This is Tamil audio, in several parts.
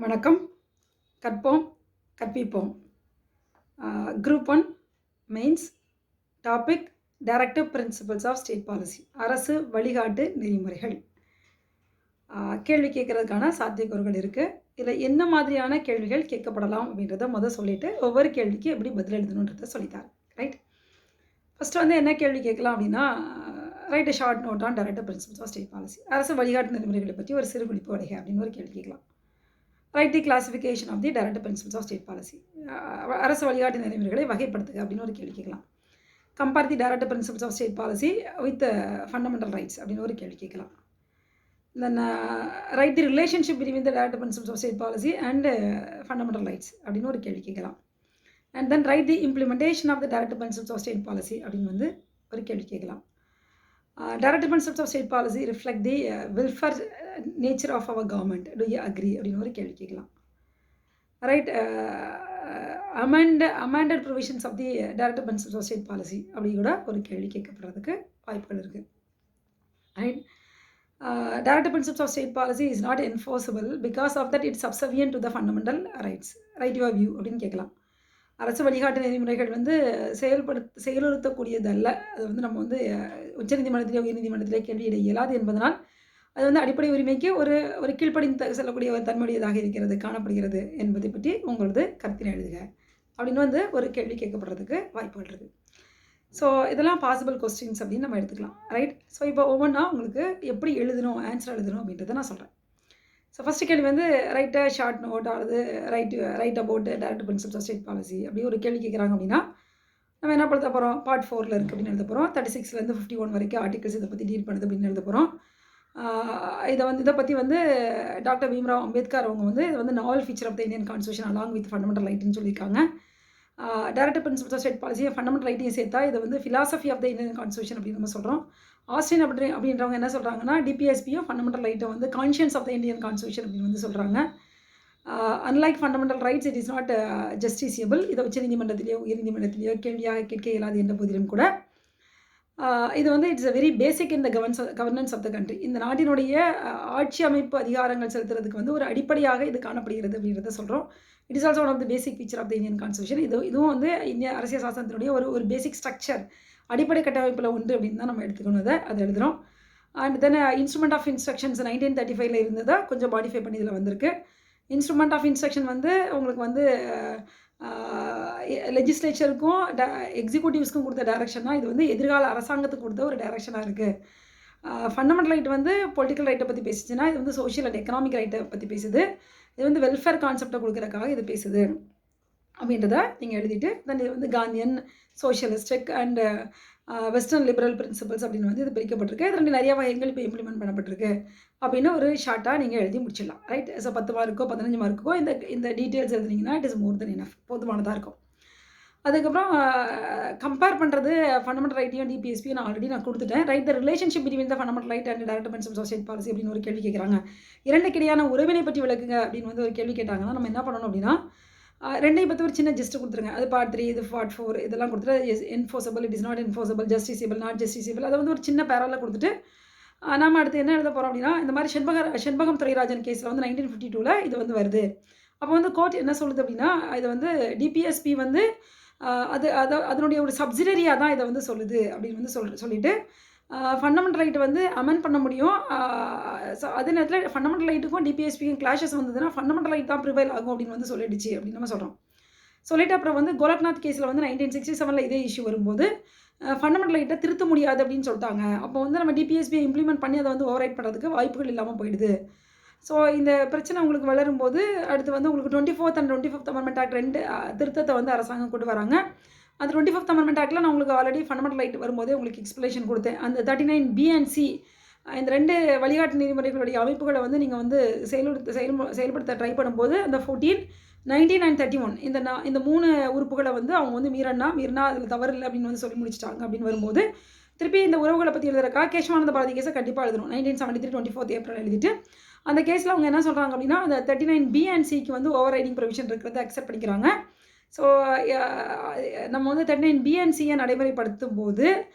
வணக்கம். கற்போம் கற்பிப்போம். Group 1 mains. Topic directive principles of state policy. அரசு வழிகாட்டு நெறிமுறைகள். கேள்வி கேட்கறதுக்கான சாத்தியக்கூறுகள் இருக்குது. இதில் என்ன மாதிரியான கேள்விகள் கேட்கப்படலாம் அப்படின்றத சொல்லிவிட்டு ஒவ்வொரு கேள்விக்கு எப்படி பதில் எழுதணுன்றதை சொல்லித்தாரேன். ரைட். ஃபஸ்ட்டு வந்து என்ன கேள்வி கேட்கலாம் அப்படின்னா, write a short note on directive principles of state policy. அரசு வழிகாட்டு நெறிமுறைகளை பற்றி ஒரு சிறு குறிப்பு வரைக அப்படின்னு ஒரு கேள்வி கேட்கலாம். Write the classification of the directive principles of state policy. அரசு வழிகாட்டு நெறிமுறைகளை வகைப்படுத்துக அப்படின்னு ஒரு கேள்வி கேட்கலாம். Compare the directive principles of state policy with fundamental rights அப்படின்னு ஒரு கேள்வி கேட்கலாம். Then write the relationship between the directive principles of state policy and fundamental rights அப்படின்னு ஒரு கேள்வி கேட்கலாம். And then write the implementation of the directive principles of state policy அப்படின்னு வந்து ஒரு கேள்வி கேட்கலாம். Directive principles of state policy reflect the welfare nature of our government. Do you agree? அப்படின்னு ஒரு கேள்வி கேட்கலாம். Right. amended provisions of the directive principles of state policy அப்படி கூட ஒரு கேள்வி கேட்கப்படுறதுக்கு வாய்ப்புகள் இருக்குது. Right. Directive principles of state policy is not enforceable because of that it's subservient to the fundamental rights. Right your view அப்படின்னு கேட்கலாம். அரசு வழிகாட்டு நெறிமுறைகள் வந்து செயலுறுத்தக்கூடியதல்ல. அது வந்து நம்ம வந்து உச்சநீதிமன்றத்திலே உயர்நீதிமன்றத்திலே கேள்வியிட இயலாது என்பதனால் அது வந்து அடிப்படை உரிமைக்கு ஒரு கீழ்ப்படிந்து செல்லக்கூடிய ஒரு தன்மையுடையதாக இருக்கிறது காணப்படுகிறது என்பதை பற்றி உங்களது கருத்தினை எழுதுக அப்படின்னு வந்து ஒரு கேள்வி கேட்கப்படுறதுக்கு வாய்ப்புகள் இருக்குது. ஸோ இதெல்லாம் பாசிபிள் கொஸ்டின்ஸ் அப்படின்னு நம்ம எடுத்துக்கலாம். ரைட். ஸோ இப்போ ஒவ்வொன்றா உங்களுக்கு எப்படி எழுதணும், ஆன்சர் எழுதணும் அப்படின்றத நான் சொல்கிறேன். ஸோ ஃபஸ்ட்டு கேள்வி வந்து ரைட் அ ஷார்ட் நோட் அல்லது write about directive principles of state policy அப்படி ஒரு கேள்வி கேட்குறாங்க அப்படின்னா நம்ம என்ன எழுத போகிறோம், பார்ட் 4ல் இருக்குது அப்படின்னு எழுத போகிறோம். 36லேருந்து 51 வரைக்கும் ஆர்டிகல்ஸ் இதை பற்றி டீல் பண்ணுது அப்படின்னு எழுத போகிறோம். இதை பற்றி வந்து டாக்டர் பீம்ராவ் அம்பேத்கர் அவங்க வந்து இது வந்து novel feature of the Indian constitution along with fundamental ரைட்னு சொல்லியிருக்காங்க. டைரக்டிவ் பிரின்சிபல்ஸ் ஆஃப் ஸ்டேட் பாலிசியை ஃபண்டமெண்டல் ரைட்டையும் சேர்த்தா இது வந்து philosophy of the Indian constitution அப்படின்னு நம்ம சொல்கிறோம். ஆஸ்டின் அப்படின்றவங்க என்ன சொல்கிறாங்கன்னா டிபிஎஸ்பியும் ஃபண்டமெண்டல் ரைட்டை வந்து conscience of the Indian constitution அப்படின்னு வந்து சொல்கிறாங்க. Unlike fundamental rights it is not justiciable. இதை உச்ச நீதிமன்றத்திலேயோ உயர்நீதிமன்றத்திலேயோ கேள்வியாக கேட்க இயலாது என்ற போதிலும் கூட இது வந்து it's a very basic in the governance of the country. இந்த நாட்டினுடைய ஆட்சி அமைப்பு அதிகாரங்கள் செலுத்துறதுக்கு வந்து ஒரு அடிப்படையாக இது காணப்படுகிறது அப்படின்றத சொல்கிறோம். It is also one of the basic feature of the Indian constitution. இதுவும் வந்து இந்திய அரசியல் சாசனத்தினுடைய ஒரு பேசிக் ஸ்ட்ரக்சர், அடிப்படை கட்டமைப்பில் உண்டு அப்படின்னு தான் நம்ம எடுத்துக்கணும். அதை எழுதுகிறோம். And then instrument of instructions 1935 இருந்ததை கொஞ்சம் மாடிஃபை பண்ணி இதில் வந்திருக்கு. இன்ஸ்ட்ருமெண்ட் ஆஃப் இன்ஸ்ட்ரக்ஷன் வந்து உங்களுக்கு வந்து லெஜிஸ்லேச்சருக்கும் எக்ஸிக்யூட்டிவ்ஸ்க்கும் கொடுத்த டைரக்ஷனாக இது வந்து எதிர்கால அரசாங்கத்துக்கு கொடுத்த ஒரு டைரக்ஷனாக இருக்குது. ஃபண்டமெண்டல் ரைட் வந்து பொலிட்டிக்கல் ரைட்டை பற்றி பேசிச்சுன்னா இது வந்து சோஷியல் அண்ட் எக்கனாமிக் ரைட்டை பற்றி பேசுது. இது வந்து வெல்ஃபேர் கான்செப்டை கொடுக்குறதுக்காக இது பேசுது அப்படின்றத நீங்கள் எழுதிட்டு தென் இது வந்து Gandhian, socialistic and western liberal principles அப்படின்னு வந்து இது பிரிக்கப்பட்டிருக்கு. இது ரெண்டு நிறைய வகைகள் இப்போ இம்ப்ளிமெண்ட் பண்ணப்பட்டிருக்கு அப்படின்னு ஒரு ஷார்ட்டாக நீங்கள் எழுதி முடிச்சிடலாம். ரைட். ஸோ 10 மார்க்கோ 15 மார்க்கோ இந்த டீட்டெயில்ஸ் எழுதுனீங்கன்னா it is more then enough, போதுமானதாக இருக்கும். அதுக்கப்புறம் கம்பேர் பண்ணுறது ஃபண்டமெண்டல் ரைட்டையும் டிபிஎஸ்பியும் நான் கொடுத்துட்டேன். Write the relationship between the fundamental right and directive principles of state policy அப்படின்னு ஒரு கேள்வி கேட்குறாங்க. இரண்டுக்கிடையான உறவினை பற்றி விளக்குங்க அப்படின்னு வந்து ஒரு கேள்வி கேட்டாங்கன்னா நம்ம என்ன பண்ணணும் அப்படின்னா ரெண்டையும் பற்றி ஒரு சின்ன ஜஸ்ட் கொடுத்துருங்க. அது பார்ட் 3, இது பார்ட் 4 இதெல்லாம் கொடுத்துட்டு enforceable, it is not enforceable, ஜஸ்டிசியபிள், not ஜஸ்டிசியபிள் அதை வந்து ஒரு சின்ன பேராவில் கொடுத்துட்டு நம்ம அடுத்து என்ன எழுத போகிறோம் அப்படின்னா இந்த மாதிரி செண்பகம் துரைராஜன் கேஸில் வந்து 1952 இது வந்து வருது. அப்போ வந்து கோர்ட் என்ன சொல்லுது அப்படின்னா இது வந்து டிபிஎஸ்பி வந்து அதனுடைய ஒரு சப்சிடரியாக தான் இதை வந்து சொல்லுது அப்படின்னு வந்து சொல்லிட்டு ஃபண்டமெண்டல் ரைட்டை வந்து அமெண்ட் பண்ண முடியும். அதே நேரத்தில் ஃபண்டமெண்டல் ரைட்டுக்கும் டிபிஎஸ்பிக்கும் கிளாஷஸ் வந்ததுன்னா ஃபண்டமெண்டல் ரைட் தான் ப்ரிவைல் ஆகும் அப்படின்னு வந்து சொல்லிடுச்சு அப்படின்னு நம்ம சொல்கிறோம். சொல்லிட்டு அப்புறம் வந்து கோலக்நாத் கேஸில் வந்து 1967 இதே இஷ்யூ வரும்போது ஃபண்டமெண்டல் ரைட்டை திருத்த முடியாது அப்படின்னு சொல்லிட்டாங்க. அப்போ வந்து நம்ம டிபிஎஸ்பியை இம்ப்ளிமெண்ட் பண்ணி அதை வந்து ஓவர்ரைட் பண்ணுறதுக்கு வாய்ப்புகள் இல்லாமல் போயிடுது. ஸோ இந்த பிரச்சனை உங்களுக்கு வளரும்போது அடுத்து வந்து உங்களுக்கு 24th and 25th amendment act 2 திருத்தத்தை வந்து அரசாங்கம் கொண்டு வராங்க. அந்த 25th அமெண்ட்மெண்ட் ஆக்டில் நான் உங்களுக்கு ஆல்ரெடி ஃபண்டமெண்டல் ரைட் வரும்போதே உங்களுக்கு எக்ஸ்பிளேஷன் கொடுத்தேன். அந்த 39B and C இந்த 2 வழிகாட்டு நெறிமுறைகளுடைய அமைப்புகளை வந்து நீங்கள் வந்து செயல்படுத்த ட்ரை பண்ணும்போது அந்த 14, 19 and 31 இந்த 3 உறுப்புகளை வந்து அவங்க வந்து மீறினா அதில் தவறு இல்லை அப்படின்னு வந்து சொல்லி முடிச்சிட்டாங்க. அப்படின்னு வரும்போது திருப்பி இந்த உறவுகளை பற்றி எழுதுறக்கா கேசவானந்த பாரதி கேஸை கண்டிப்பாக எழுதணும். 1973 24th ஏப்ரல் எழுதிட்டு அந்த கேஸில் அவங்க என்ன சொல்கிறாங்க அப்படின்னா அந்த 39B and Cக்கு வந்து ஓவர் ரைடிங் ப்ரொவிஷன் இருக்கிறத அக்செப்ட் பண்ணிக்கிறாங்க. ஸோ நம்ம வந்து 39 பி அண்ட் சியை நடைமுறைப்படுத்தும்போது,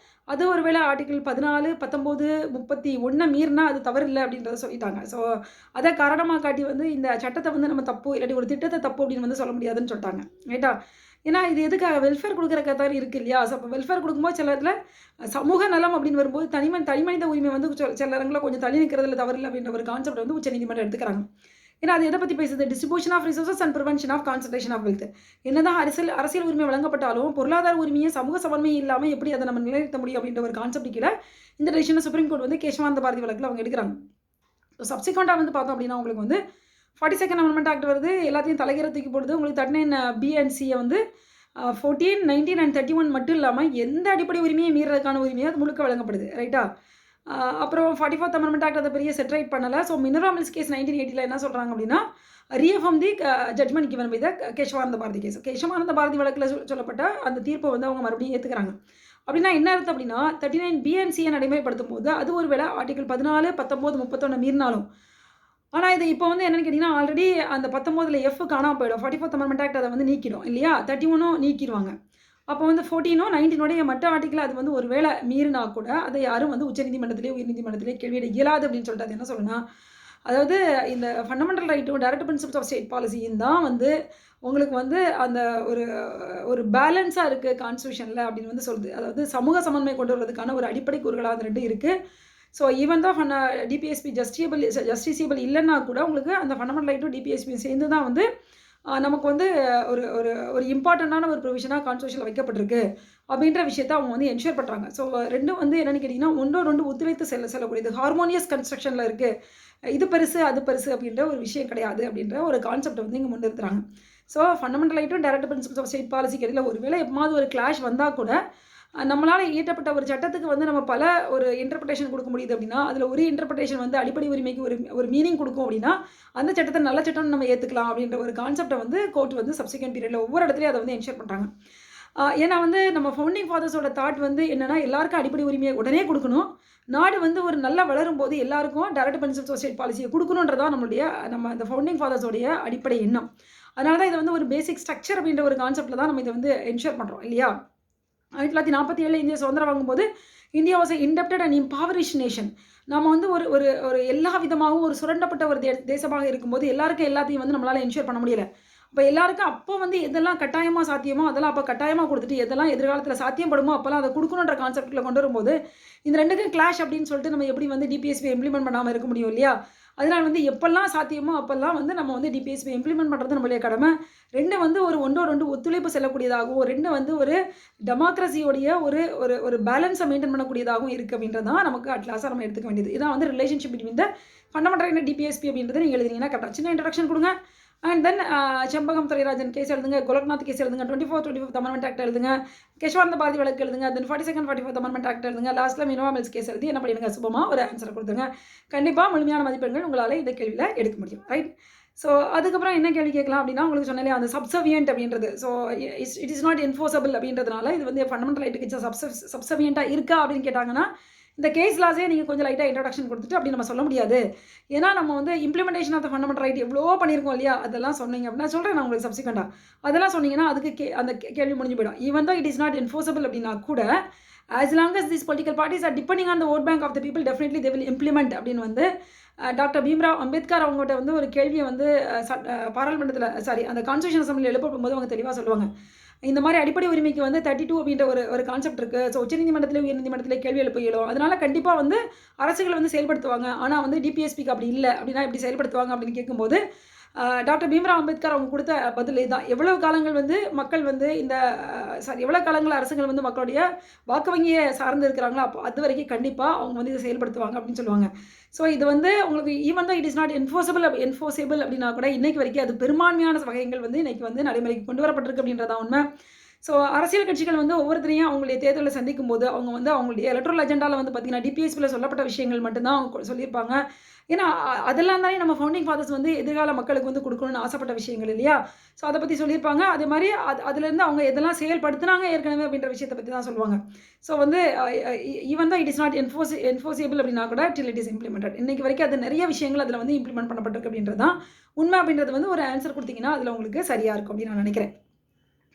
அது ஒரு வேளை ஆர்டிக்கிள் 14, 19, 31 மீறினா அது தவறு இல்ல அப்படின்றத சொல்லிட்டாங்க. ஸோ அத காரணமா காட்டி வந்து இந்த சட்டத்த வந்து நம்ம தப்பு, இல்லாட்டி ஒரு திட்டத்த தப்பு அப்படின்னு வந்து சொல்ல முடியாதுன்னு சொல்ட்டாங்க. ரைட்டா? ஏன்னா இது எதுக்காக வெல்ஃபேர் குடுக்குறதுக்காக தான் இருக்கு இல்லையா? ஸோ அப்ப வெல்ஃபேர் குடுக்கும்போது சில இடத்துல சமூக நலம் அப்படின்னு வரும்போது தனிமனித உரிமை வந்து சில இடங்கள்ல கொஞ்சம் தள்ளி நிற்கிறதுல தவறில்ல அப்படின்ற ஒரு கான்செப்ட் வந்து உச்சநீதிமன்றம் எடுத்துக்கிறாங்க. ஏன்னா அது எத பத்தி பேசுது? Distribution of resources and prevention of concentration of wealth. என்னதான் அரசியல் உரிமை வழங்கப்பட்டாலும், பொருளாதார உரிமையும், சமூக சமன்மையும் இல்லாம எப்படி அத நம்ம நிலைநிறுத்த முடியும் அப்படின்ற ஒரு கான்செப்ட் கீழ இந்த டிசிஷன சுப்ரீம் கோர்ட் வந்து கேசவானந்த பாரதி வழக்குல அவங்க எடுக்குறாங்க. சப்சிக்வென்ட்டா வந்து பார்த்தோம் அப்படின்னா, உங்களுக்கு வந்து 42nd அமெண்ட்மென்ட் ஆக்ட் வருது. எல்லாத்தையும் தலைகீழ தூக்கி போடுது. உங்களுக்கு 39 பி அண்ட் சிய வந்து 14, 19 அண்ட் 31 மட்டும் இல்லாம எந்த அடிப்படை உரிமையும் மீறுறதுக்கான உரிமையும் அது முழுக்க வழங்கப்படுது. ரைட்டா? அப்புறம் 44th அமெண்ட்மென்ட் ஆக்ட் அத பெரிய செட்ரைட் பண்ணல. ஸோ மினரா மில்ஸ் கேஸ் 1980ல என்ன சொல்றாங்க அப்படின்னா, reaffirm the judgment given by the Kesavananda Bharati case. Kesavananda Bharati வழக்குல சொல்லப்பட்ட அந்த தீர்ப்ப வந்து அவங்க மறுபடியும் ஏத்துக்கிறாங்க. அப்படின்னா என்ன அர்த்தம் அப்படின்னா, 39 பி அண்ட் சியை நடைமுறைப்படுத்தும்போது, அது ஒரு வேளை ஆர்டிகிள் 14, 19, 31 மீறினாலும், ஆனா இது இப்போ வந்து என்னன்னு கேட்டீங்கன்னா, ஆல்ரெடி அந்த 19ல எஃப் காணாம போயிடும். 44th அமெண்ட்மென்ட் ஆக்ட் அத வந்து நீக்கிடும் இல்லையா? 31ம் நீக்கிருவாங்க. அப்போ வந்து 14ம் 19னுடைய மற்ற ஆர்டிக்கிள் அது வந்து ஒரு வேளை மீறினா கூட, அதை யாரும் வந்து உச்சநீதிமன்றத்திலே, உயர்நீதிமன்றத்திலே கேள்வியிட இயலாது அப்படின்னு சொல்லிட்டு அது என்ன சொல்லும்னா, அதாவது இந்த ஃபண்டமெண்டல் ரைட்டும், டைரக்ட் பிரின்சிபிள்ஸ் ஆஃப் ஸ்டேட் பாலிசியும் தான் வந்து உங்களுக்கு வந்து அந்த ஒரு ஒரு பேலன்ஸா இருக்கு கான்ஸ்டிடியூஷன்ல அப்படின்னு வந்து சொல்லுது. அதாவது சமூக சமன்மை கொண்டு வரதுக்கான ஒரு அடிப்படை கூறுகளா அந்த 2 இருக்கு. ஸோ ஈவன் தான் டிபிஎஸ்பி ஜஸ்டிசியபிள் இல்லன்னா கூட உங்களுக்கு அந்த ஃபண்டமெண்டல் ரைட்டும் டிபிஎஸ்பியும் சேர்ந்து தான் வந்து நமக்கு வந்து ஒரு ஒரு ஒரு இம்பார்ட்டன்ட்டான ஒரு ப்ரொவிஷனா கான்ஸ்டிடியூஷன்ல வைக்கப்பட்டிருக்கு. அப்படின்ற விஷயத்த அவங்க வந்து என்ஷூர் பண்றாங்க. ஸோ 2ம் வந்து என்னன்னு கேட்டீங்கன்னா, ஒன்றோடு ஒன்று ஒத்துழைத்து செல்லக்கூடியது. ஹார்மோனியஸ் கன்ஸ்ட்ரக்ஷன்ல இருக்கு. இது பெருசு, அது பெருசு அப்படின்ற ஒரு விஷயம் கிடையாது அப்படின்ற ஒரு கான்செப்ட்ட வந்து இங்க முன்னிறுத்துறாங்க. ஸோ ஃபண்டமெண்டல் ரைட்டும், டைரக்ட் பிரின்சிபிள்ஸ் ஆஃப் ஸ்டேட் பாலிசிக்கு இடையில ஒரு வேளை எப்பமாவது ஒரு கிளாஷ் வந்தா கூட, நம்மளால இயற்றப்பட்ட ஒரு சட்டத்துக்கு வந்து நம்ம பல ஒரு இன்டர்பிரேஷன் குடுக்க முடியுது அப்படின்னா, அதில ஒரு இன்டர்பிரேஷன் வந்து அடிப்படை உரிமைக்கு ஒரு ஒரு மீனிங் குடுக்கும் அப்படின்னா, அந்த சட்டத்த நல்ல சட்டம்னு நம்ம ஏத்துக்கலாம் அப்படின்ற ஒரு கான்செப்ட்ட வந்து கோர்ட் வந்து சப்சிக்வென்ட் பீரியட்ல ஒவ்வொரு இடத்துலயும் அத வந்து என்ஷூர் பண்றாங்க. ஏன்னா வந்து நம்ம ஃபவுண்டிங் ஃபாதர்ஸோட தாட் வந்து என்னன்னா, எல்லாருக்கும் அடிப்படை உரிமைய உடனே குடுக்கணும். நாடு வந்து ஒரு நல்லா வளரும்போது எல்லாருக்கும் டைரக்ட் பிரின்சிபிள்ஸ் ஆஃப் ஸ்டேட் பாலிசிய குடுக்கணும்ன்றது தான் நம்ம இந்த ஃபவுண்டிங் ஃபாதர்ஸோடைய அடிப்படை எண்ணம். அதனால தான் இத வந்து ஒரு பேசிக் ஸ்ட்ரக்சர் அப்படின்ற ஒரு கான்செப்ட்ல தான் நம்ம இத வந்து என்ஷூர் பண்றோம் இல்லையா? 1947ல இந்தியா சுதந்திரம் வாங்கும்போது, India was a indebted and impoverished nation. நம்ம வந்து ஒரு ஒரு ஒரு எல்லா விதமாகவும் ஒரு சுரண்டப்பட்ட ஒரு தேசமாக இருக்கும்போது, எல்லாருக்கும் எல்லாத்தையும் வந்து நம்மளால என்ஷூர் பண்ண முடியல. அப்ப எல்லாருக்கும் அப்போ வந்து எதெல்லாம் கட்டாயமா சாத்தியமோ, அதெல்லாம் அப்ப கட்டாயமா குடுத்துட்டு, எதெல்லாம் எதிர்காலத்தில சாத்தியப்படுமோ, அப்பலாம் அத குடுக்கணுன்ற கான்செப்ட்ல கொண்டு வரும்போது, இந்த 2க்கும் கிளாஷ் அப்படின்னு சொல்லிட்டு நம்ம எப்படி வந்து டிபிஎஸ்பி இம்ப்ளிமெண்ட் பண்ணாம இருக்க முடியும் இல்லையா? அதனால வந்து எப்பல்லாம் சாத்தியமோ, அப்பல்லாம் வந்து நம்ம வந்து டிபிஎஸ்பி இம்ப்ளிமெண்ட் பண்றது நம்மளுடைய கடமை. 2 வந்து ஒன்றோடு ஒன்று ஒத்துழைப்பு செல்லக்கூடியதாகவும், 2 வந்து ஒரு டெமோக்ரஸியோடைய ஒரு ஒரு ஒரு பேலன்ஸ மெயின்டெயின் பண்ணக்கூடியதாகவும் இருக்கு அப்படின்றது தான் நமக்கு அட் லாஸ்ட்டா நம்ம எடுத்துக்க வேண்டியது. இதான் வந்து relationship between the fundamental right and DPSP அப்படின்றத நீங்க எழுதுனீங்கன்னா கரெக்ட்டா. சின்ன இன்ட்ரோடக்ஷன் குடுங்க. And then Shenbagam Durairajan case எழுதுங்க, கோலக்நாத் கேஸ் எழுதுங்க, 25th அமெண்ட்மென்ட் ஆக்ட் எழுதுங்க, கேசவானந்த பாரதி வழக்கு எழுதுங்க, தென் 42nd 44th அமெண்ட்மென்ட் ஆக்ட் எழுதுங்க. லாஸ்ட்ல மினோவா மில்ஸ் கேஸ் எழுதி என்ன பண்ணிடுங்க, சுபமா ஒரு ஆன்சர குடுத்துருங்க. கண்டிப்பா முழுமையான மதிப்பெண்கள் உங்களால இந்த கேள்வியில எடுக்க முடியும். ரைட்? ஸோ அதுக்கப்புறம் என்ன கேள்வி கேட்கலாம் அப்படின்னா, உங்களுக்கு சொன்னேன் இல்லையா, அந்த சப்சர்வியன்ட் அப்படின்றது. So it is not enforceable அப்படின்றதுனால, இது வந்து ஃபண்டமெண்டல் ரைட்டுக்கு சப்சர்வியன்ட்டா இருக்கா அப்படின்னு கேட்டாங்கன்னா, இந்த கேஸ் லாஸே நீங்க கொஞ்சம் லைட்டா இன்ட்ரோடக்ஷன் குடுத்துட்டு அப்படி நம்ம சொல்ல முடியாது. ஏன்னா, நம்ம வந்து implementation of the fundamental right எவ்வளோ பண்ணியிருக்கோம் இல்லையா? அதெல்லாம் சொன்னீங்க அப்படின்னா சொல்றேன் நான் உங்களுக்கு சப்சிக்வென்ட்டா. அதெல்லாம் சொன்னீங்கன்னா, அதுக்கு அந்த கேள்வி முடிஞ்சு போயிடும். Even though it is not enforceable அப்படின்னா கூட, as long as these political parties are depending on the vote bank of the people definitely they will implement அப்படின்னு வந்து டாக்டர் பீம்ராவ் அம்பேத்கர் அவங்ககிட்ட வந்து ஒரு கேள்விய வந்து பாராளுமன்றத்தில அந்த கான்ஸ்டிடியூஷன் அசெம்பிளில எழுப்பும்போது அவங்க தெளிவா சொல்லுவாங்க. இந்த மாரி அடிப்படை உரிமைக்கு வந்து 32 அப்படின்ற ஒரு கான்செப்ட் இருக்கு. ஸோ உச்சநீதிமன்றத்திலே, உயர்நீதிமன்றத்திலே கேள்வி எழுப்ப இயலும். அதனால கண்டிப்பா வந்து அரசுகள் வந்து செயல்படுத்துவாங்க. ஆனா வந்து டிபிஎஸ்பிக்கு அப்படி இல்ல. அப்படின்னா எப்படி செயல்படுத்துவாங்க அப்படின்னு கேட்கும்போது, டாக்டர் பீம்ராவ் அம்பேத்கர் அவங்க குடுத்த பதில் இதுதான். எவ்வளவு காலங்கள் வந்து மக்கள் வந்து இந்த எவ்வளவு காலங்கள் அரசுகள் வந்து மக்களுடைய வாக்கு வங்கிய சார்ந்து இருக்கிறாங்களோ, அப்போ அதுவரைக்கும் கண்டிப்பா அவங்க வந்து இத செயல்படுத்துவாங்க அப்படின்னு சொல்லுவாங்க. ஸோ இது வந்து உங்களுக்கு even though it is not enforceable அப்படின்னா கூட இன்னைக்கு வரைக்கும் அது பெரும்பான்மையான வகைகள் வந்து இன்னைக்கு வந்து நடைமுறைக்கு கொண்டு வரப்பட்டிருக்கு அப்படின்றது தான் உண்மை. ஸோ அரசியல் கட்சிகள் வந்து ஒவ்வொருத்தரையும் அவங்களுடைய தேர்தல சந்திக்கும்போது, அவங்க வந்து அவங்களுடைய எலக்ட்ரல் அஜெண்டால வந்து பார்த்தீங்கன்னா, டிபிஎஸ்பில சொல்லப்பட்ட விஷயங்கள் மட்டும் தான் அவங்க சொல்லியிருப்பாங்க. ஏன்னா, அதெல்லாம் தானே நம்ம ஃபவுண்டிங் ஃபாதர்ஸ் வந்து எதிர்கால மக்களுக்கு வந்து குடுக்கணும்னு ஆசைப்பட்ட விஷயங்கள் இல்லையா? ஸோ அத பத்தி சொல்லியிருப்பாங்க. அதே மாரி அதுலேருந்து அவங்க எதெல்லாம் செயல்படுத்துனாங்க ஏற்கனவே அப்படின்ற விஷயத்த பத்தி தான் சொல்லுவாங்க. ஸோ வந்து even though it is not enforceable அப்படின்னா கூட டில் இட் இஸ் இம்ப்ளிமெண்டட். இன்னைக்கு வரைக்கும் அது நெறைய விஷயங்கள் அதில வந்து இம்ப்ளிமெண்ட் பண்ணப்பட்டிருக்கு அப்படின்றது தான் உண்மை அப்படின்றது வந்து ஒரு ஆன்சர் குடுத்தீங்கன்னா, அதில உங்களுக்கு சரியா இருக்கும் அப்படின்னு நான் நெனைக்கிறேன்.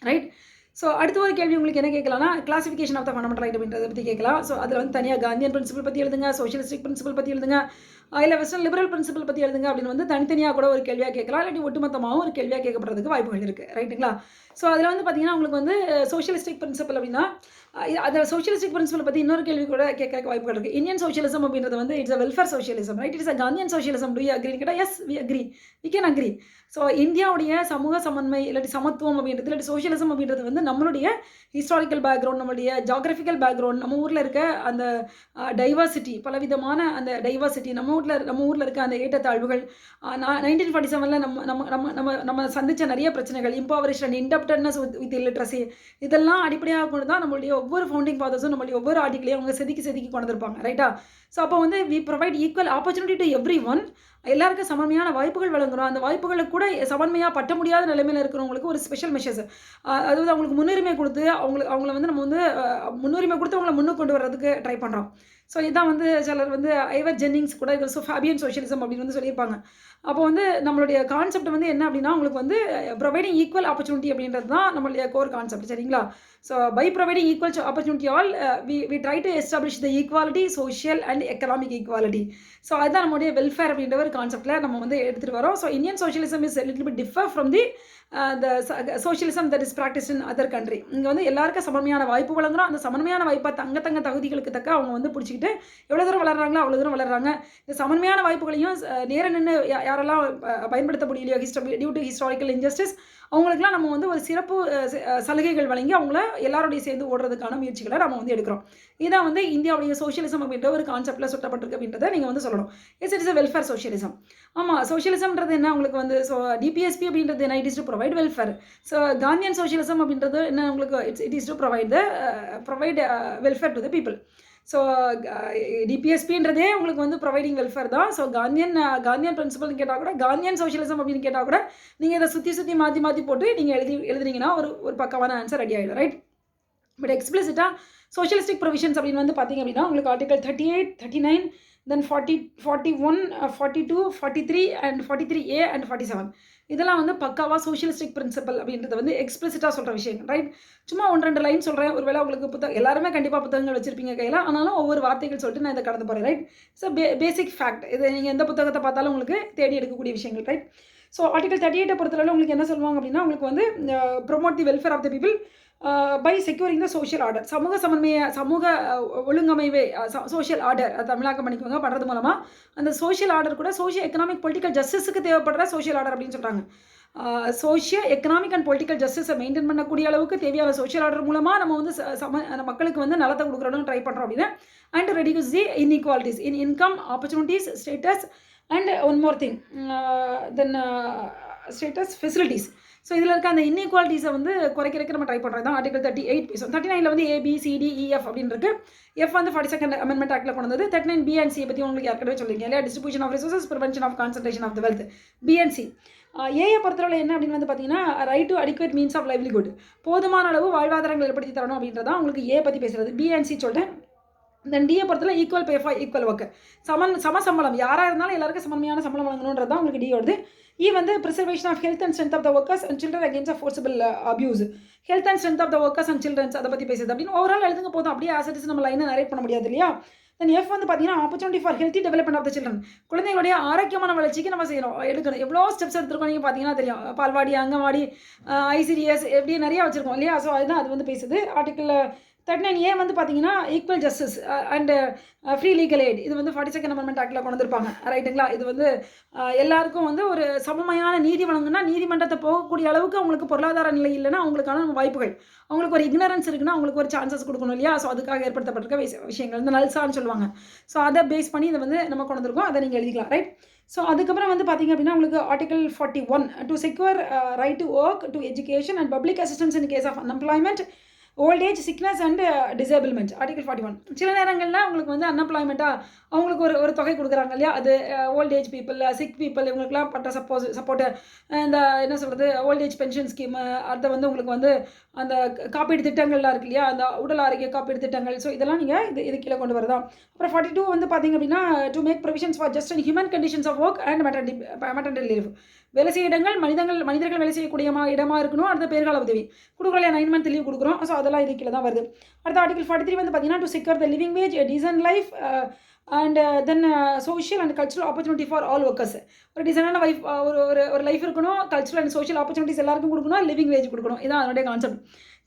ரைட். ஸோ அடுத்த ஒரு கேள்வி உங்களுக்கு என்ன கேட்கலாம்னா, classification of the fundamental right அப்படின்றத பத்தி கேட்கலாம். ஸோ அதில வந்து தனியா காந்தியன் பிரின்சிபல் பத்தி எழுதுங்க, சோஷியலிஸ்டிக் பிரின்சிபல் பத்தி எழுதுங்க, இல்ல வெஸ்டர்ன் லிபரல் பிரின்சிபல் பத்தி எழுதுங்க அப்படின்னு வந்து தனித்தனியா கூட ஒரு கேள்வியா கேட்கலாம். இல்லாட்டி ஒட்டுமொத்தமாவும் ஒரு கேள்வியா கேட்கப்படுறதுக்கு வாய்ப்புகள் இருக்கு. ரைட்டுங்களா? ஸோ அதில வந்து பார்த்தீங்கன்னா, உங்களுக்கு வந்து சோஷியலிஸ்டிக் பிரின்சிபல் அப்படின்னா, அந்த சோஷியலிஸ்டிக் பிரின்சிபல் பத்தி இன்னொரு கேள்வி கூட கேட்கறதுக்கு வாய்ப்புகள் இருக்கு. இந்தியன் சோஷியலிசம் அப்படின்றது வந்து it's a welfare socialism, right? It's a Gandhian socialism. Do you அக்ரின்னு கேட்டா, yes we agree. We can agree. So இந்தியாவுடைய சமூக சமன்மை இல்லாட்டி சமத்துவம் அப்படின்றது, இல்லாட்டி சோஷியலிசம் அப்படின்றது வந்து நம்மளுடைய ஹிஸ்டாரிக்கல் பேக்ரவுண்ட், நம்மளுடைய ஜியோகிராஃபிக்கல் பேக்ரவுண்ட், நம்ம ஊர்ல இருக்க அந்த டைவர்சிட்டி, பலவிதமான அந்த டைவர்சிட்டி, நம்ம ஊர்ல இருக்க அந்த ஏற்றத்தாழ்வுகள், 1947ல நம்ம நம்ம நம்ம நம்ம நம்ம சந்திச்ச நிறைய பிரச்சனைகள், இம்பவரிஷ்ட் அண்ட் இன்டப்டட்னஸ் வித் இல்லிட்ரசி, இதெல்லாம் அடிப்படையாக கொண்டு தான் நம்மளுடைய ஒவ்வொரு ஃபவுண்டிங் ஃபாதர்ஸும் நம்மளுடைய ஒவ்வொரு ஆர்டிகளையும் அவங்க செதுக்கி செதுக்கி கொண்டு வந்திருப்பாங்க. ரைட்டா? ஸோ அப்போ வந்து we provide equal opportunity to everyone. எல்லாருக்கும் சமமையான வாய்ப்புகள் வழங்குறோம். அந்த வாய்ப்புகளுக்கு கூட சமன்மையா பட்ட முடியாத நிலைமையில இருக்கிறவங்களுக்கு ஒரு ஸ்பெஷல் மெஷர்ஸ், அதாவது அவங்களுக்கு முன்னுரிமை குடுத்து, அவங்கள வந்து நம்ம வந்து முன்னுரிமை குடுத்து அவங்கள முன்னுக்கு கொண்டு வர்றதுக்கு ட்ரை பண்றோம். ஸோ இதான் வந்து சிலர் வந்து ஐவர் ஜென்னிங்ஸ் கூட இது ஃபேபியன் சோஷியலிசம் அப்படின்னு வந்து சொல்லியிருப்பாங்க. அப்போ வந்து நம்மளுடைய கான்செப்ட் வந்து என்ன அப்படின்னா, உங்களுக்கு வந்து ப்ரொவைடிங் ஈக்குவல் ஆப்பர்ச்சுனிட்டி அப்படின்றது தான் நம்மளுடைய கோர் கான்செப்ட். சரிங்களா? So by providing equal opportunity all, we try to establish the equality, social and economic equality. So அதுதான் நம்மளுடைய வெல்ஃபேர் அப்படின்ற ஒரு கான்செப்ட்ல நம்ம வந்து எடுத்துட்டு வரோம். So Indian socialism is little bit differ from the socialism that is practised in other country. இங்கே வந்து எல்லாருக்கும் சமன்மையான வாய்ப்பு வழங்குறோம். அந்த சமன்மையான வாய்ப்பை தங்க தகுதிகளுக்கு தக்க அவங்க வந்து பிடிச்சிக்கிட்டு எவ்வளோ தூரம் வளர்றாங்களோ அவ்வளோ தூரம் வளர்றாங்க. இந்த சமன்மையான வாய்ப்புகளையும் நேர நின்று யாரெல்லாம் பயன்படுத்த முடியலையோ, டியூ டு ஹிஸ்டாரிக்கல் இன்ஜஸ்டிஸ், அவங்களுக்குலாம் நம்ம வந்து ஒரு சிறப்பு சலுகைகள் வழங்கி அவங்கள எல்லாரோடைய சேர்ந்து ஓடுறதுக்கான முயற்சிகளை நம்ம வந்து எடுக்கிறோம். இதான் வந்து இந்தியாவுடைய சோஷியலிசம் அப்படின்ற ஒரு கான்செப்ட்ல சுட்டப்பட்டிருக்கு அப்படின்றத நீங்கள் வந்து சொல்லணும். It is a welfare socialism. ஆமாம், சோஷியலிசம்ன்றது என்ன உங்களுக்கு வந்து, ஸோ டிபிஎஸ்பி அப்படின்றது என்ன, it is to provide welfare. So Gandhian socialism அப்படின்றது என்ன உங்களுக்கு, it is to provide welfare to the people. So டிபிஎஸ்பின்றதே உங்களுக்கு வந்து ப்ரொவைடிங் வெல்ஃபேர் தான். ஸோ காந்தியன் பிரின்சிபல்னு கேட்டால் கூட, காந்தியன் சோஷியலிசம் அப்படின்னு கேட்டால் கூட, நீங்கள் இதை சுற்றி மாற்றி போட்டு நீங்கள் எழுதுனீங்கன்னா ஒரு பக்கமான ஆன்சர் ரெடி ஆகிடும். ரைட்? பட் எக்ஸ்பிளிசிட்டாக சோஷியலிஸ்டிக் ப்ரொவிஷன்ஸ் அப்படின்னு வந்து பார்த்தீங்க அப்படின்னா, உங்களுக்கு article 38, 39, then 40, 41, 42, 43 and 43A and 47, இதெல்லாம் வந்து பக்காவாக சோஷியலிஸ்டிக் பிரின்சிபல் அப்படின்றத வந்து எக்ஸ்பிளிசிட்டாக சொல்கிற விஷயங்கள். ரைட்? சும்மா 1-2 லைன் சொல்கிறேன். ஒருவேளை உங்களுக்கு எல்லாருமே கண்டிப்பாக புத்தகங்கள் வச்சிருப்பீங்க கையில். ஆனாலும் ஒவ்வொரு வார்த்தைகள் சொல்லிட்டு நான் இதை கடந்து போகிறேன். ரைட்? ஸோ பேசிக் ஃபேக்ட், இது நீங்கள் எந்த புத்தகத்தை பார்த்தாலும் உங்களுக்கு தேடி எடுக்கக்கூடிய விஷயங்கள். ரைட்? ஸோ ஆர்டிகல் 38 பொறுத்தவரை உங்களுக்கு என்ன சொல்லுவாங்க அப்படின்னா, உங்களுக்கு வந்து promote the welfare of the people by securing the social order. சமூக ஒழுங்கமைவை, சோஷியல் ஆர்டர் தமிழாக்கம் பண்ணிக்கோங்க பண்ணுறது மூலமாக அந்த சோஷியல் ஆர்டர் கூட சோஷியோ எக்கனாமிக் பொலிட்டிக்கல் ஜஸ்டிஸுக்கு தேவைப்படுற சோஷியல் ஆர்டர் அப்படின்னு சொல்கிறாங்க. சோஷியோ எக்கனாமிக் அண்ட் பொலிட்டிக்கல் ஜஸ்டிஸை மெயின்டைன் பண்ணக்கூடிய அளவுக்கு தேவையான சோஷியல் ஆர்டர் மூலமாக நம்ம வந்து மக்களுக்கு வந்து நலத்தை கொடுக்குறோன்னு ட்ரை பண்ணுறோம் அப்படின்னா, and reduce the inequalities in income, opportunities, status and one more thing, then status, facilities. So இதில் இருக்க அந்த இன்இக்வாலிட்டிஸை வந்து குறைக்கிறதுக்கு நம்ம ட்ரை பண்ணுறது தான் ஆர்டிகல் 38 பேசும். 39ல் வந்து ABCDEF அப்படின்னு இருக்கு. எஃப் வந்து 42nd அமெண்ட்மெண்ட் ஆக்டில் கொண்டு வந்தது. 39B and C பற்றி உங்களுக்கு ஏற்கனவே சொல்லிங்க இல்லையா, distribution of resources, prevention of concentration of the wealth, BNC. AI பொறுத்தவரை என்ன அப்படின்னு வந்து பார்த்தீங்கன்னா, right to adequate means of livelihood, போதுமான அளவு வாழ்வாதாரங்கள் ஏற்படுத்தி தரணும் அப்படின்றதான் உங்களுக்கு ஏ பற்றி பேசுகிறது. BNC சொல்லிட்டேன். தென் டியை பொறுத்தவரை equal pay for equal work, சம சம்பளம், யாராக இருந்தாலும் எல்லாருக்கும் சமமையான சம்பளம் வழங்கணுன்றது தான் உங்களுக்கு டி வருது. வந்து preservation of health and strength of the workers and children against forcible abuse, health and strength of the workers and childrens அதை பற்றி பேசுது அப்படின்னு ஓவரால் எழுதுங்க போதும். அப்படியே ஆசைட்ஸ் நம்ம லைனை நரேட் பண்ண முடியாது இல்லையா. தென் எஃப் வந்து பார்த்தீங்கன்னா, opportunity for healthy development of the children, குழந்தைகளுடைய ஆரோக்கியமான வளர்ச்சிக்கு நம்ம செய்யணும், எடுக்கணும். எவ்வளோ ஸ்டெப்ஸ் எடுத்துருக்கோம் நீங்கள் பார்த்தீங்கன்னா தெரியும். பால்வாடி, அங்கன்வாடி, ICDS எப்படி நிறையா வச்சுருக்கோம் இல்லையா. ஸோ அதுதான் அது வந்து பேசுது. ஆர்டிக்கல் 39A வந்து பார்த்தீங்கன்னா, equal justice and free legal eight, இது வந்து 42nd அமெண்ட்மெண்ட் ஆக்டில் கொண்டு வந்திருப்பாங்க. ரைட்டுங்களா? இது வந்து எல்லாருக்கும் வந்து ஒரு சமமையான நீதி வழங்குனா, நீதிமன்றத்தை போகக்கூடிய அளவுக்கு அவங்களுக்கு பொருளாதார நிலை இல்லைன்னா அவங்களுக்கான வாய்ப்புகள், அவங்களுக்கு ஒரு இக்னரன்ஸ் இருக்குன்னா அவங்களுக்கு ஒரு சான்சஸ் கொடுக்கணும் இல்லையா. ஸோ அதுக்காக ஏற்படுத்தப்பட்டிருக்க விஷயங்கள் இந்த நல்சான்னு சொல்லுவாங்க. ஸோ அதை பேஸ் பண்ணி இதை வந்து நம்ம கொண்டு வந்திருக்கோம். அதை நீங்கள் எழுதிக்கலாம். ரைட்? ஸோ அதுக்கப்புறம் வந்து பார்த்தீங்க அப்படின்னா, உங்களுக்கு article 41 to secure right to work, to education and public assistance in case of unemployment, old age, sickness and disablement, article 41. சில நேரங்களில் உங்களுக்கு வந்து அன்எம்ப்ளாய்மெண்ட்டாக அவங்களுக்கு ஒரு தொகை கொடுக்குறாங்க இல்லையா. அது old age people, sick people, இவங்களுக்குலாம் பட்ட சப்போர்ட்டு, இந்த என்ன சொல்கிறது, ஓல்ட் ஏஜ் பென்ஷன் ஸ்கீம், அதை வந்து உங்களுக்கு வந்து அந்த காப்பீடு திட்டங்கள்லாம் இருக்கு இல்லையா, அந்த உடல் ஆரோக்கிய காப்பீடு திட்டங்கள். ஸோ இதெல்லாம் நீங்கள் இது கீழே கொண்டு வரதான். அப்புறம் 42 வந்து பார்த்தீங்க அப்படின்னா, to make provisions for just and human conditions of work and maternity leave, வேலை செய்ய இடங்கள் மனிதர்கள் வேலை செய்யக்கூடிய இடமா இருக்கணும். அடுத்த பேர்கால உதவி கொடுக்குறோம் இல்லையா, 9 மந்த் லீவ் கொடுக்குறோம். ஸோ அதெல்லாம் இது கீழே தான் வருது. அடுத்த ஆர்டிகல் 43 வந்து பார்த்தீங்கன்னா, to secure the living wage, decent life and then social and cultural opportunity for all workers. ஒரு டீசெண்டான ஒரு லைஃப் இருக்கணும், கல்ச்சுரல் அண்ட் சோஷியல் ஆப்பர்ச்சுனிட்டிஸ் எல்லாருக்கும் கொடுக்கணும், லிவிங் வேஜ் கொடுக்கணும். இதான் அதனுடைய கான்செப்ட்.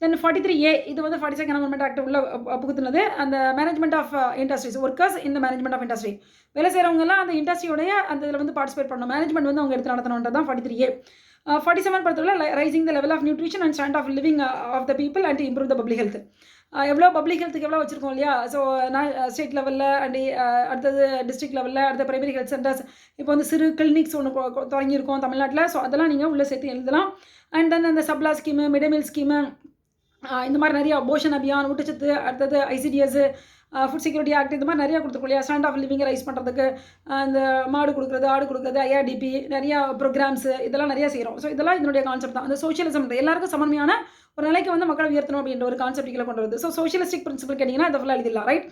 தென் 43A இது வந்து 42nd அமெண்ட்மெண்ட் ஆக்ட் உள்ள புகுத்துனது. அந்த மேனேஜ்மெண்ட் ஆஃப் இண்டஸ்ட்ரீஸ், ஒர்க்கர்ஸ் இந்த மேனேஜ்மெண்ட் ஆஃப் இண்டஸ்ட்ரி, வேலை செய்கிறவங்கலாம் அந்த இண்டஸ்ட்ரியோடைய அந்த இதில் வந்து பார்ட்டிசிபேட் பண்ணணும். மேனேஜ்மெண்ட் வந்து அவங்க எடுத்து நடத்தணுன்றது தான் 43A. 47 பொறுத்தவரை rising the level of nutrition and stand of living of the people and improve the public health. எவ்வளோ பப்ளிக் ஹெல்த்துக்கு எவ்வளோ வச்சுருக்கோம் இல்லையா. ஸோ ஸ்டேட் லெவலில் அண்ட் அடுத்தது டிஸ்ட்ரிக்ட் லெவலில், அடுத்த பிரைமரி ஹெல்த் சென்டர்ஸ், இப்போ வந்து சிறு கிளினிக்ஸ் ஒன்று தொடங்கியிருக்கோம் தமிழ்நாட்டில். ஸோ அதெல்லாம் நீங்கள் உள்ளே சேர்த்து எழுதலாம். அண்ட் தென் அந்த Sabla scheme, mid day meal scheme, இந்த மாதிரி நிறைய போஷன் அபியான், ஊட்டச்சத்து, அடுத்தது ICDS, ஃபுட் செக்யூரிட்டி ஆக்ட், இந்த மாதிரி நிறையா கொடுத்துருக்கோம் இல்லையா. ஸ்டாண்ட் ஆஃப் லிவிங்கை ரைஸ் பண்ணுறதுக்கு இந்த மாடு கொடுக்குறது, ஆடு கொடுக்குறது, IRDP, நிறையா ப்ரோக்ராம்ஸு, இதெல்லாம் நிறையா செய்கிறோம். ஸோ இதெல்லாம் இதனுடைய கான்செப்ட் தான். அந்த சோஷியலிசம் எல்லாருக்கும் சமன்மையான ஒரு நிலைக்கு வந்து மக்களை உயர்த்தணும் அப்படின்ற ஒரு கான்செப்ட் கீழே கொண்டு வருது. ஸோ சோஷியலிஸ்டிக் பிரின்சிபல் கேட்டிங்கன்னா இதை ஃபுல்லாக எழுதிடலாம், ரைட்.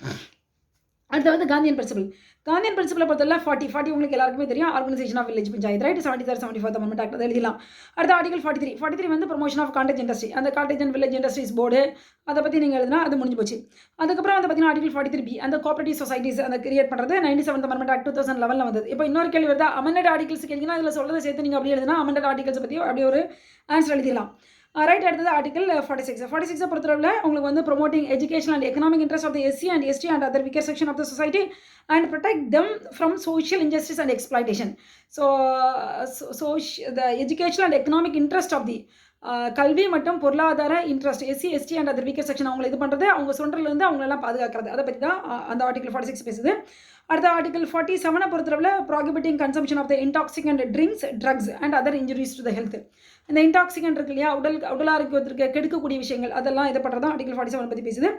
அடுத்து வந்து காந்தியன் பிரின்சிபல். காந்தியன் பிரின்சிபலை பொறுத்தவரை 40 உங்களுக்கு எல்லாருக்குமே தெரியும். Organisation of village panchayat, right. 73rd 74th amendment act அதை எழுதிடலாம். அடுத்த ஆர்டிகல் 43 வந்து ப்ரொமோஷன் ஆஃப் காட்டேஜ் இண்டஸ்ட்ரி, அந்த cottage and village industries board, அதை பற்றி நீங்கள் எழுதினா அது முடிஞ்சு போச்சு. அதுக்கப்புறம் வந்து பார்த்தீங்கன்னா ஆர்டிகல் 43B அந்த கோஆபரேட்டிவ் சொசைட்டிஸ் அந்த கிரியேட் பண்ணுறது 97th அமெண்ட்மெண்ட் ஆக்ட் 2011 வந்தது. இப்போ இன்னொரு கேள்வி வருதா, அமெண்டட் ஆர்டிகல்ஸ் கேட்டிங்கன்னா அதில் சொல்றதை சேர்த்து நீங்கள் அப்படியே எழுதினா அமெண்டட் ஆர்டிகல்ஸ் பற்றி அப்படியே ஒரு ஆன்சர் எழுதிடலாம், ரைட். அடுத்தது ஆர்டிகல் 46 பொறுத்தவரை உங்களுக்கு வந்து promoting education and economic interest of the SC and ST and other weaker section of the society and protect them from social injustice and exploitation. So the educational and economic interest of the கல்வி மற்றும் பொருளாதார interest SC ST and other weaker section அவங்களை இது பண்ணுறது, அவங்க சொல்கிறதுலேருந்து அவங்களெல்லாம் பாதுகாக்கிறது, அதை பற்றி தான் அந்த ஆர்டிகல் 46 பேசுது. அடுத்த ஆர்டிகல் 47 பொறுத்தவரை prohibiting consumption of the intoxicant drinks, drugs and other injuries to the health. இந்த இன்டாக்சிகண்ட் இருக்கு இல்லையா, உடல் ஆரோக்கியத்திற்கு கெடுக்கக்கூடிய விஷயங்கள், அதெல்லாம் இதை பண்ணுறது தான் ஆர்டிகல் 47 பற்றி பேசுது.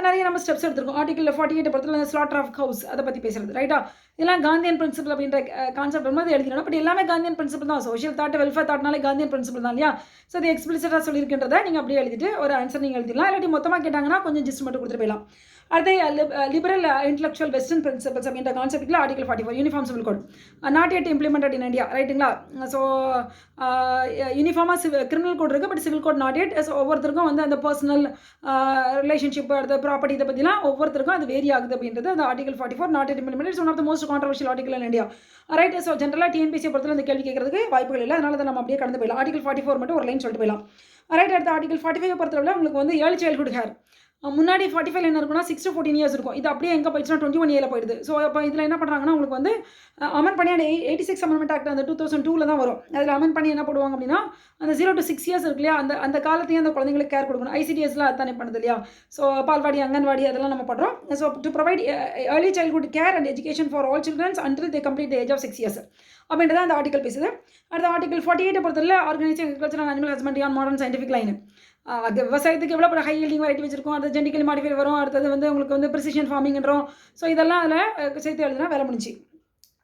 நிறைய நம்ம ஸ்டெப்ஸ் எடுத்துருக்கோம். ஆர்டிகல் 48 பொறுத்தவரை ஸ்லாட்டர் ஆஃப் கவுஸ் அதை பற்றி பேசுறது, ரைட்டா. இதெல்லாம் காந்தியன் பிரின்சிபல் அப்படின்ற கான்செப்ட் வந்து எழுதிடணும். பட் எல்லாமே காந்தியன் பிரின்சிபல் தான். சோஷியல் தாட், வெல்ஃபேர் தாட்னாலே காந்தியன் பிரின்சிபல் தான் இல்லையா. ஸோ அது எக்ஸ்பிளிசிட்டாக சொல்லியிருக்கின்றதை நீங்கள் அப்படியே எழுதிட்டு ஒரு ஆன்சர் நீங்கள் எழுதிடலாம். இல்லாட்டி மொத்தமாக கேட்டாங்கன்னா கொஞ்சம் ஜிஸ்ட் மட்டும் கொடுத்துட்டு போயிடலாம். அடுத்து லிபரல் இன்டெலெக்சுவல் வெஸ்டர்ன் பிரின்சிபல்ஸ் அப்படின்ற கான்செப்ட்டில் article 44 uniform civil code not yet implemented in India, ரைட்டுங்களா. ஸோ யூனிஃபார்மாக கிரிமினல் கோட் இருக்குது, but civil code not yet. So ஒவ்வொருத்தருக்கும் வந்து அந்த பர்சனல் ரிலேஷன்ஷிப், அடுத்த ப்ராப்பர்ட்டி, இதை பற்றிலாம் ஒவ்வொருத்தருக்கும் அது வேரி ஆகுது அப்படின்றது அந்த article 44 not yet implemented. It's one of the most controversial article in India, right. So ஜென்ரலாக TNPSC பொறுத்தவரை இந்த கேள்வி கேட்கறதுக்கு வாய்ப்புகள் இல்லை, அதனால நம்ம அப்படியே கடந்து போயிடலாம். ஆர்டிகல் 44 மட்டும் ஒரு லைன் சொல்லிட்டு போயிடலாம், ரைட். அடுத்த ஆர்டிகல் 45 பொறுத்தவரை உங்களுக்கு வந்து ஏர்லி சைல்ட்ஹுட் ஹேர், முன்னாடி 45 என்ன இருக்குன்னா 6 to 14 years இருக்கும். இது அப்படியே எங்கே போயிடுச்சுன்னா 21 year போயிடுது. ஸோ இப்போ இதில் என்ன பண்ணுறாங்கன்னா உங்களுக்கு வந்து அமெண்ட் பண்ணி அந்த 86 அமெண்ட்மெண்ட் ஆக்ட் அந்த 2002 தான் வரும். அதில் அமெண்ட் பண்ணி என்ன போடுவாங்க அப்படின்னா அந்த 0 to 6 years இருக்கு இல்லையா, அந்த காலத்தையும் அந்த குழந்தைங்களுக்கு கேர் கொடுக்கணும். ICDSலாம் அதானே பண்ணுது இல்லையா. ஸோ பால்வாடி, அங்கன்வாடி அதெல்லாம் நம்ம பண்ணுறோம். So to provide early childhood care and education for all childrens until they complete the age of 6 years அப்படின்றத அந்த ஆர்டிகல் பேசுது. அடுத்த ஆர்டிகல் 48 பொறுத்தவரை organising agriculture and animal husbandry on modern scientific line. அது விவசாயத்துக்கு எவ்வளோ ஹை யீல்டிங் வெரைட்டி வச்சிருக்கோம், அது ஜெனடிக்கலி மாடிஃபை வரும். அடுத்தது வந்து உங்களுக்கு வந்து ப்ரிசிஷன் ஃபார்மிங்ன்றோம். ஸோ இதெல்லாம் அதில் சேர்த்து எழுதுனா வேலை முடிஞ்சு.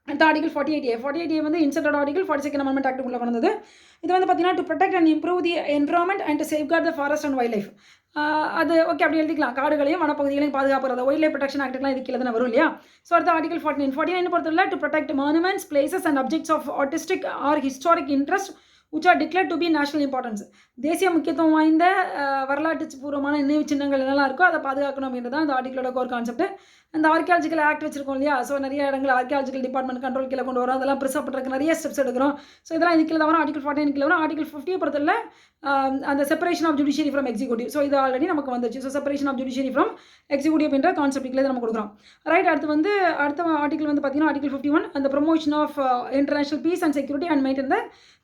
அடுத்த ஆர்டிகல் 48A வந்து inserted article 42nd amendment act உள்ள கொண்டு வந்தது. இது வந்து பார்த்தீங்கன்னா to protect and improve the environment and to safeguard the forest and wild life. அது ஓகே அப்படி எழுதிக்கலாம். காடுகளையும் வனப்பகுதிகளையும் பாதுகாப்புறது வைல்ட் லைஃப் ப்ரொடெக்ஷன் ஆக்ட்லாம் இது கீழே தானே வரும் இல்லையா. ஸோ அடுத்த ஆர்டிகல் 49 பொறுத்தவரை to protect monuments, places and objects of artistic or historic interest which are declared to be national importance. தேசிய முக்கியத்துவம் வாய்ந்த வரலாற்று பூர்வமான நினைவு சின்னங்கள் என்னெல்லாம் இருக்கோ அதை பாதுகாக்கணும் அப்படின்றது தான் அந்த ஆர்டிகளோட கோர் கான்செப்ட். அந்த ஆர்கியாலஜிக்கல் ஆக்ட் வச்சிருக்கோம் இல்லையா. ஸோ நிறைய இடங்கள் ஆர்கியாலஜிக்கல் டிபார்ட்மெண்ட் கண்ட்ரோல் கீழே கொண்டு வரும். அதெல்லாம் ப்ரிசர்வ் பண்ணுறதுக்கு நிறைய ஸ்டெப்ஸ் எடுக்கிறோம். ஸோ இதெல்லாம் இது கீழே தான் வரும். ஆர்டிகல் 49 கீழே வரும். ஆர்டிகல் 50 பொறுத்தவரை அந்த separation of judiciary from executive. So இது ஆல்ரெடி நமக்கு வந்துச்சு. So separation of judiciary from executive அப்படின்ற கான்செப்ட் கீழே நம்ம கொடுக்குறோம், ரைட். அடுத்த ஆர்டிகல் வந்து பார்த்தீங்கன்னா ஆர்டிகல் 51 அந்த promotion of international peace and security and maintain the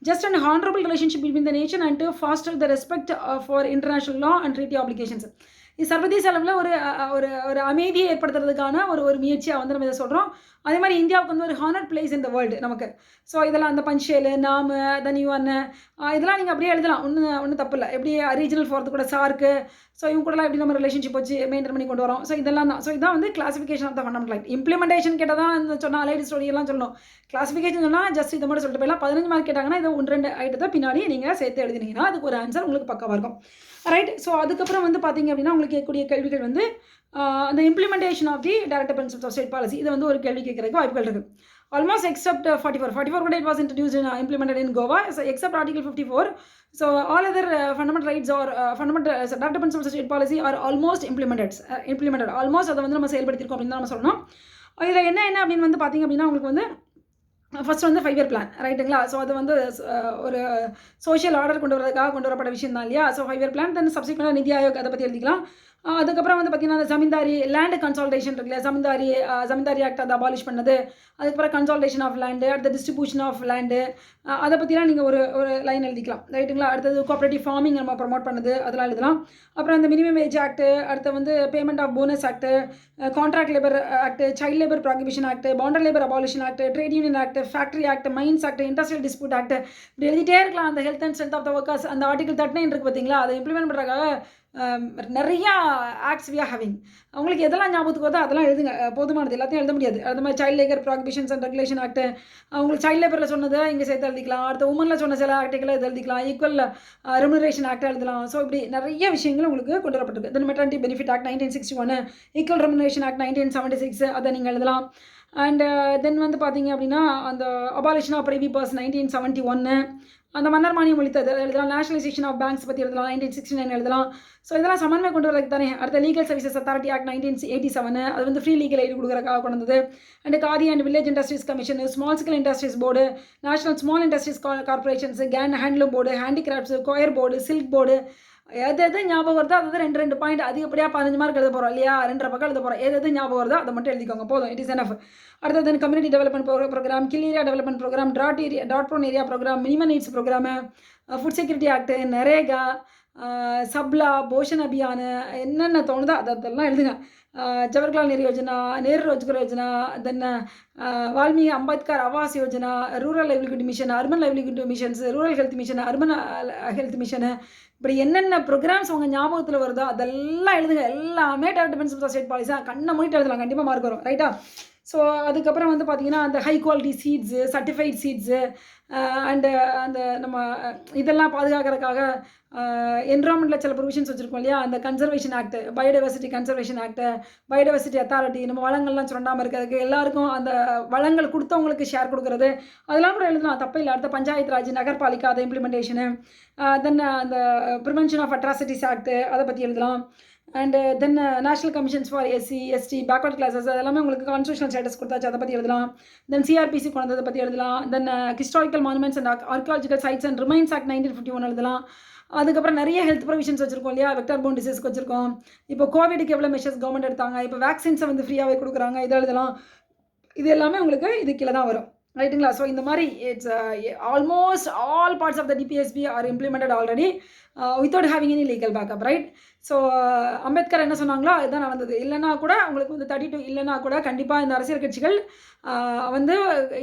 just and honorable relationship between the nation and to foster the respect for international law and treaty obligations. இது சர்வதேச அளவில் ஒரு அமைதியை ஏற்படுத்துறதுக்கான ஒரு முயற்சியாக வந்து நம்ம இதை சொல்கிறோம். அதே மாதிரி இந்தியாவுக்கு வந்து ஒரு honoured place in the world நமக்கு. ஸோ இதெல்லாம் அந்த பஞ்ச்ஷேலு, நாமு, தென் யூஎன்னு இதெல்லாம் நீங்கள் அப்படியே எழுதலாம். ஒன்றும் தப்பு இல்லை. எப்படி ரீஜனல் ஃபோர்த்து கூட சார்க்கு, ஸோ இவங்க கூடலாம் எப்படி நம்ம ரிலேஷன்ஷிப் வச்சு மெயின்டைன் பண்ணி கொண்டு வரோம். ஸோ இதெல்லாம் தான். ஸோ இதான் வந்து classification of the fundamental right. Implementation கேட்டால் தான் சொன்னால் அலைடு ஸ்டோரி எல்லாம் சொல்லணும். கிளாசிஃபிகேஷன் சொன்னால் ஜஸ்ட் இதை மட்டும் சொல்லிட்டு போயிடலாம். 15 மார்க் கேட்டாங்கன்னா இதை 1-2 ஐட்டத்தை பின்னாடி நீங்கள் சேர்த்து எழுதினீங்கன்னா அதுக்கு ஒரு ஆன்சர் உங்களுக்கு பக்கவாக இருக்கும், ரைட். ஸோ அதுக்கப்புறம் வந்து பார்த்தீங்க அப்படின்னா உங்களுக்கு கேட்கக்கூடிய கேள்விகள் வந்து அந்த implementation of the director principles of state policy. இதை வந்து ஒரு கேள்வி கேட்கறதுக்கு வாய்ப்புகள் இருக்குது. almost except 44. 44 கூட it was introduced and implemented in Goa, so except Article 54. So all other fundamental rights or fundamental directive principles of state policy are almost implemented. Almost அதை வந்து நம்ம செயல்படுத்தியிருக்கோம் அப்படின்னு தான் நம்ம சொல்லணும். இதில் என்ன அப்படின்னு வந்து பார்த்தீங்க அப்படின்னா உங்களுக்கு வந்து ஃபர்ஸ்ட் வந்து 5 இயர் பிளான் ரைட்டுங்களா. ஸோ அது வந்து ஒரு சோஷியல் ஆர்டர் கொண்டு வரதுக்காக கொண்டு வரப்பட்ட விஷயம் தான் இல்லையா. ஸோ 5 இயர் பிளான் தென் சப்சிக்வெண்டாக நிதி ஆயோக் அதை பற்றி எழுதிக்கலாம். அதுக்கப்புறம் வந்து பார்த்தீங்கன்னா அந்த ஜமீன்தாரி லேண்டு கன்சால்டேஷன் இருக்குல்ல, ஜமீன்தாரி ஆக்ட் அதை அபாலிஷ் பண்ணது, அதுக்கப்புறம் கன்சால்டேஷன் ஆஃப் லேண்டு, அடுத்த டிஸ்ட்ரிபியூஷன் ஆஃப் லேண்டு, அதை பற்றிலாம் நீங்கள் ஒரு லைன் எழுதிக்கலாம் ரைட்டுங்களா. அடுத்தது கோஆப்ரேட்டிவ் ஃபார்மிங் நம்ம ப்ரமோட் பண்ணது அதெல்லாம் எழுதலாம். அப்புறம் அந்த மினிமம் வேஜ் ஆக்ட், அடுத்து வந்து payment of bonus act, contract labour act, child labour prohibition act, bonded labour abolition act, trade union act, factory act, mines act, industrial dispute act, இப்படி எழுதிட்டே இருக்கலாம். அந்த health and strength of the workers அந்த ஆர்டிகல் 39 இருக்குது பார்த்தீங்களா, அதை இம்ப்ளிமெண்ட் பண்ணுறதுக்காக நிறையா ஆக்ட்ஸ் வி ஆர் ஹேவிங். அவங்களுக்கு எதெல்லாம் ஞாபகத்துக்கு வருதோ அதெல்லாம் எழுதுங்க, போதுமானது. எல்லாத்தையும் எழுத முடியாது. அது மாதிரி child labour prohibitions and regulation act, அவங்களுக்கு சைல்ட் லேபரில் சொன்னதை இங்கே சேர்த்து எழுதிக்கலாம். அடுத்த உமனில் சொன்ன சில ஆக்டுகளை இது எழுதிக்கலாம். ஈக்குவல் ரெமுனரேஷன் ஆக்ட் எழுதலாம். ஸோ இப்படி நிறைய விஷயங்கள் உங்களுக்கு கொண்டு வரப்பட்டிருக்கு. Then maternity benefit act 1961, equal remuneration act 1976 அதை நீங்கள் எழுதலாம். அண்ட் தென் வந்து பார்த்தீங்க அப்படின்னா அந்த அபாலிஷன் ஆஃப் பிரைவி பர்ஸ் 1971, அந்த மன்னர் மானியம் ஒழித்தது எழுதலாம். நேஷனலைசேஷன் ஆஃப் பேங்க்ஸ் பற்றி எழுதலாம் 1969 எழுதலாம். ஸோ இதெல்லாம் சமன்மை கொண்டு வரதுக்கு தானே. அடுத்த லீகல் சர்வீசஸ் அத்தாரிட்டி ஆக்ட் 1987, அது வந்து ஃப்ரீ லீகல் எய்டு கொடுக்குறதுக்காக கொண்டு வந்தது. And khadi and village industries commission, small scale industries board, national small industries corporations, handloom board, handicrafts, quire board, silk board, எது ஞாபகம் வருதோ அது 2 பாயிண்ட் அதிகப்படியாக 15 மார்க் எழுத போகிறோம் இல்லையா, 2.5 பக்கம் எழுத போகிறோம். எது ஞாபகம் வருதோ அதை மட்டும் எழுதிக்கோங்க, போதும், இட் இஸ் எனஃப். அடுத்தது community development programme, hill area development programme, டாட் prone area programme, minimum needs programme, food security act, NREGA, Sabla, Poshan Abhiyan, என்னென்ன தோணுதோ அதெல்லாம் எழுதுங்க. Jawaharlal Nehru Yojana, Nehru Rozgar Yojana, then Valmiki Ambedkar Awas Yojana, rural livelihood mission, urban livelihood missions, rural health mission, urban health mission, இப்படி என்னென்ன ப்ரோக்ராம்ஸ் உங்கள் ஞாபகத்தில் வருதோ அதெல்லாம் எழுதுங்க. எல்லாமே doctor principles of state policy கண்ணை மூடிட்டு எழுதலாம், கண்டிப்பாக மார்க் வரும் ரைட்டா. ஸோ அதுக்கப்புறம் வந்து பார்த்திங்கன்னா அந்த high quality seeds, certified seeds, and அந்த நம்ம இதெல்லாம் பாதுகாக்கிறதுக்காக என்விரான்மெண்ட்டில் சில ப்ரொவிஷன்ஸ் வச்சுருக்கோம் இல்லையா, அந்த conservation act, biodiversity conservation act, biodiversity authority, நம்ம வளங்கள்லாம் சுரண்டாமல் இருக்கிறதுக்கு எல்லாருக்கும் அந்த வளங்கள் கொடுத்தவங்களுக்கு ஷேர் கொடுக்குறது, அதெல்லாம் கூட எழுதலாம், தப்பே இல்லை. அடுத்த பஞ்சாயத்து ராஜ், நகர்பாலிகா, அதை இம்ப்ளிமெண்டேஷனு, தென் அந்த ப்ரிவென்ஷன் ஆஃப் அட்ராசிட்டிஸ் ஆக்ட் அதை பற்றி எழுதலாம். And then national commissions for SC ST backward classes அதெல்லாமே உங்களுக்கு கான்ஸ்டியூஷனல் ஸ்டேட்டஸ் கொடுத்தாச்சு, அதை பற்றி எழுதலாம். தென் சிஆர்பிசி கொண்டு வந்ததை பற்றி எழுதலாம். Then historical monuments and archaeological sites and remains act 1951 எழுதலாம். அதுக்கப்புறம் நிறைய ஹெல்த் ப்ரொவிஷன்ஸ் வச்சுருக்கோம் இல்லையா, வெக்டர் போன் டிசீஸ்க்கு வச்சுருக்கோம். இப்போ கோவிடுக்கு எவ்வளோ மெஷர்ஸ் கவர்மெண்ட் எடுத்தாங்க, இப்போ வேக்சின்ஸை வந்து ஃப்ரீயாகவே கொடுக்குறாங்க, இதை எழுதலாம். இது எல்லாமே உங்களுக்கு இது கீழே தான் வரும் ரைட்டுங்களா. ஸோ இந்த மாதிரி it's almost all parts of the DPSP are implemented already without having any legal backup right. So Ambedkar என்ன சொன்னாங்களோ அதுதான் நடந்தது. இல்லைனா கூட உங்களுக்கு வந்து 32 இல்லைனா கூட கண்டிப்பாக இந்த அரசியல் கட்சிகள் வந்து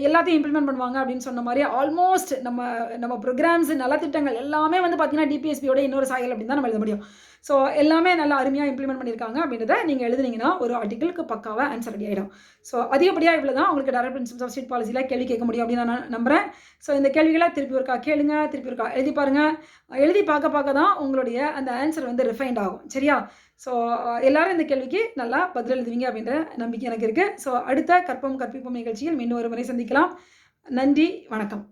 எல்லாத்தையும் இம்ப்ளிமெண்ட் பண்ணுவாங்க அப்படின்னு சொன்ன மாதிரி ஆல்மோஸ்ட் நம்ம ப்ரோக்ராம்ஸ் நலத்திட்டங்கள் எல்லாமே வந்து பார்த்தீங்கன்னா டிபிஎஸ்பியோட இன்னொரு சாயல் அப்படின்னு தான் நம்ம எழுத முடியும். ஸோ எல்லாமே நல்லா அருமையாக இம்ப்ளிமெண்ட் பண்ணியிருக்காங்க அப்படின்றத நீங்கள் எழுதுனீங்கன்னா ஒரு ஆர்டிகளுக்கு பக்காவாக ஆன்சர் ரெடி ஆகிடும். ஸோ அதிகப்படியாக இவ்வளோ தான் உங்களுக்கு டைரக்ட் பிரின்சிபல்ஸ் ஆஃப் ஸ்டேட் பாலிசியில் கேள்வி கேட்க முடியும் அப்படின்னு நான் நம்புகிறேன். ஸோ இந்த கேள்விகளை திருப்பி ஒருக்கா கேளுங்க, திருப்பி ஒருக்கா எழுதி பாருங்கள். எழுதி பார்க்க தான் உங்களுடைய அந்த ஆன்சர் வந்து ரிஃபைண்ட் ஆகும் சரியா. ஸோ எல்லாரும் இந்த கேள்விக்கு நல்லா பதில் எழுதுவீங்க அப்படின்ற நம்பிக்கை எனக்கு இருக்குது. ஸோ அடுத்த கற்போம் கற்பிப்போம் நிகழ்ச்சியில் மீண்டும் ஒரு முறை சந்திக்கலாம். நன்றி, வணக்கம்.